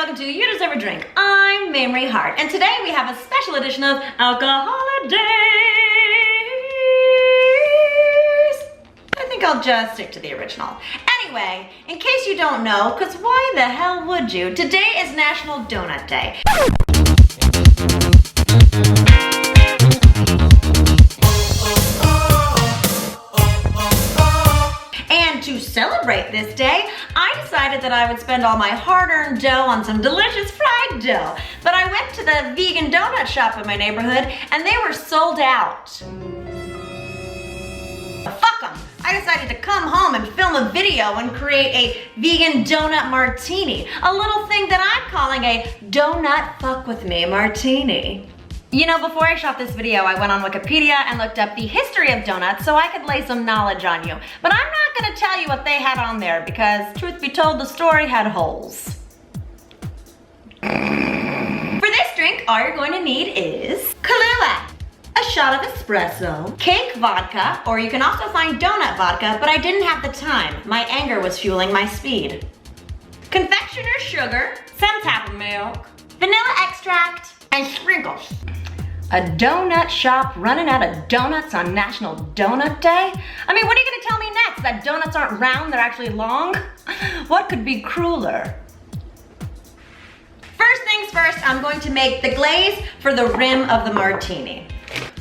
welcome to You Deserve a Drink. I'm Mamrie Hart, and today we have a special edition of Alcoholidays. I think I'll just stick to the original. Anyway, in case you don't know, because why the hell would you? Today is National Donut Day. To celebrate this day, I decided that I would spend all my hard-earned dough on some delicious fried dough. But I went to the vegan donut shop in my neighborhood and they were sold out. Fuck them. I decided to come home and film a video and create a vegan donut martini. A little thing that I'm calling a donut fuck with me martini. You know, before I shot this video, I went on Wikipedia and looked up the history of donuts so I could lay some knowledge on you. But I'm not gonna tell you what they had on there because, truth be told, the story had holes. For this drink, all you're going to need is Kahlua, a shot of espresso, cake vodka, or you can also find donut vodka, but I didn't have the time. My anger was fueling my speed. Confectioner's sugar, some type of milk, vanilla extract, and sprinkles. A donut shop running out of donuts on National Donut Day? I mean, what are you gonna tell me next? That donuts aren't round, they're actually long? What could be crueler? First things first, I'm going to make the glaze for the rim of the martini.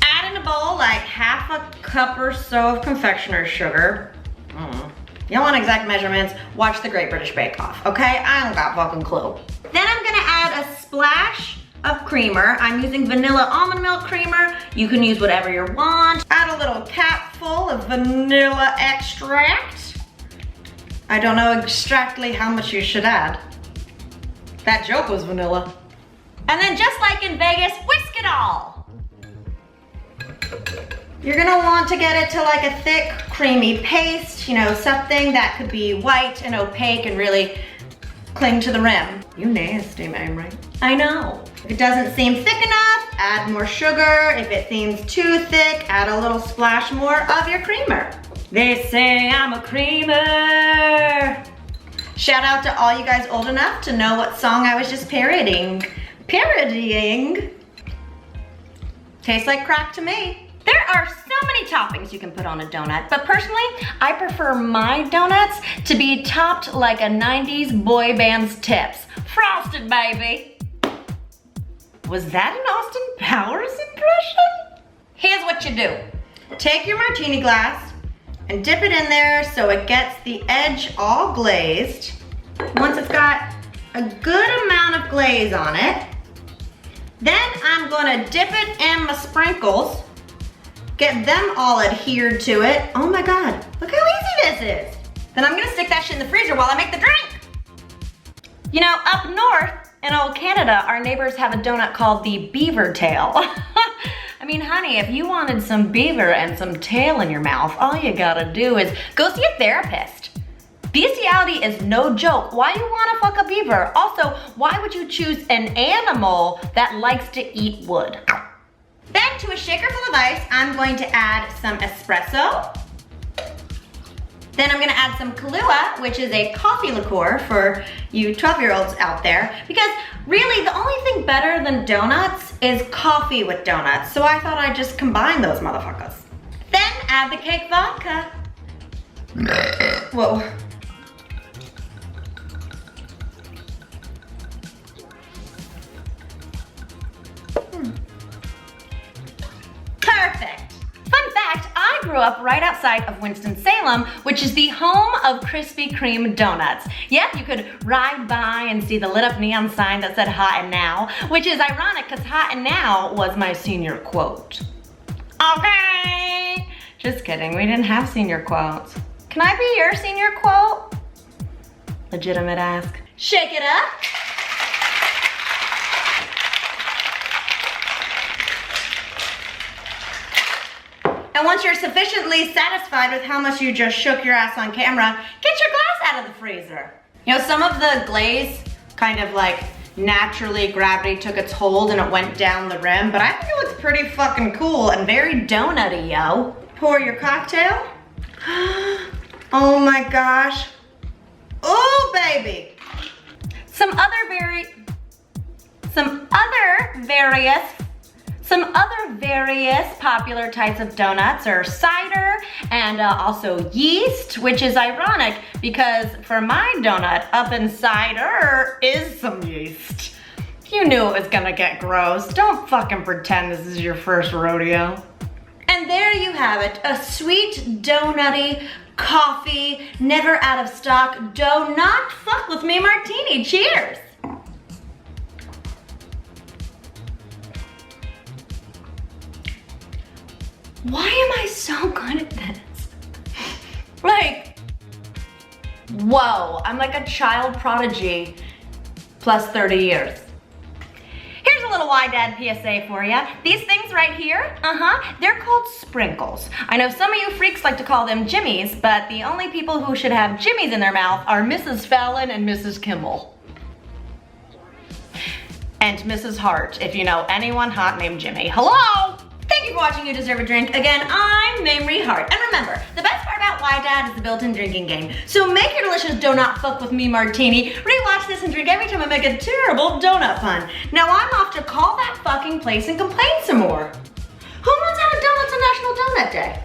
Add in a bowl like half a cup or so of confectioner's sugar. You don't want exact measurements, watch the Great British Bake Off, okay? I don't got fucking clue. Then I'm gonna add a splash of creamer. I'm using vanilla almond milk creamer. You can use whatever you want. Add a little capful of vanilla extract. I don't know exactly how much you should add. That joke was vanilla. And then just like in Vegas, whisk it all. You're gonna want to get it to like a thick, creamy paste, you know, something that could be white and opaque and really cling to the rim. You nasty, Mamrie. I know. If it doesn't seem thick enough, add more sugar. If it seems too thick, add a little splash more of your creamer. They say I'm a creamer. Shout out to all you guys old enough to know what song I was just parodying. Tastes like crack to me. There are so many toppings you can put on a donut, but personally, I prefer my donuts to be topped like a 90s boy band's tips. Frosted, baby. Was that an Austin Powers impression? Here's what you do. Take your martini glass and dip it in there so it gets the edge all glazed. Once it's got a good amount of glaze on it, then I'm gonna dip it in my sprinkles. Get them all adhered to it. Oh my God, look how easy this is. Then I'm gonna stick that shit in the freezer while I make the drink. You know, up north in old Canada, our neighbors have a donut called the beaver tail. I mean, honey, if you wanted some beaver and some tail in your mouth, all you gotta do is go see a therapist. Bestiality is no joke. Why you wanna fuck a beaver? Also, why would you choose an animal that likes to eat wood? Then to a shaker full of ice, I'm going to add some espresso. Then I'm gonna add some Kahlua, which is a coffee liqueur for you 12-year-olds out there, because really the only thing better than donuts is coffee with donuts, so I thought I'd just combine those motherfuckers. Then add the cake vodka. Whoa. Perfect. Fun fact, I grew up right outside of Winston-Salem, which is the home of Krispy Kreme donuts. Yep, you could ride by and see the lit up neon sign that said Hot and Now, which is ironic because Hot and Now was my senior quote. Okay. Just kidding, we didn't have senior quotes. Can I be your senior quote? Legitimate ask. Shake it up. And once you're sufficiently satisfied with how much you just shook your ass on camera, get your glass out of the freezer. You know, some of the glaze kind of like naturally gravity took its hold and it went down the rim, but I think it looks pretty fucking cool and very donutty, yo. Pour your cocktail. Oh my gosh. Oh, baby. Some other various popular types of donuts are cider and also yeast, which is ironic because for my donut, up inside her is some yeast. You knew it was gonna get gross. Don't fucking pretend this is your first rodeo. And there you have it, a sweet, donutty, coffee, never out of stock, do not fuck with me martini. Cheers. Why am I so good at this? Like, whoa, I'm like a child prodigy plus 30 years. Here's a little YDad PSA for you. These things right here, they're called sprinkles. I know some of you freaks like to call them jimmies, but the only people who should have jimmies in their mouth are Mrs. Fallon and Mrs. Kimmel. And Mrs. Hart, if you know anyone hot named Jimmy. Hello? Thank you for watching You Deserve a Drink. Again, I'm Mamrie Hart. And remember, the best part about YDad is the built-in drinking game. So make your delicious Do Not Fuck With Me martini, rewatch this and drink every time I make a terrible donut pun. Now I'm off to call that fucking place and complain some more. Who runs out of donuts on National Donut Day?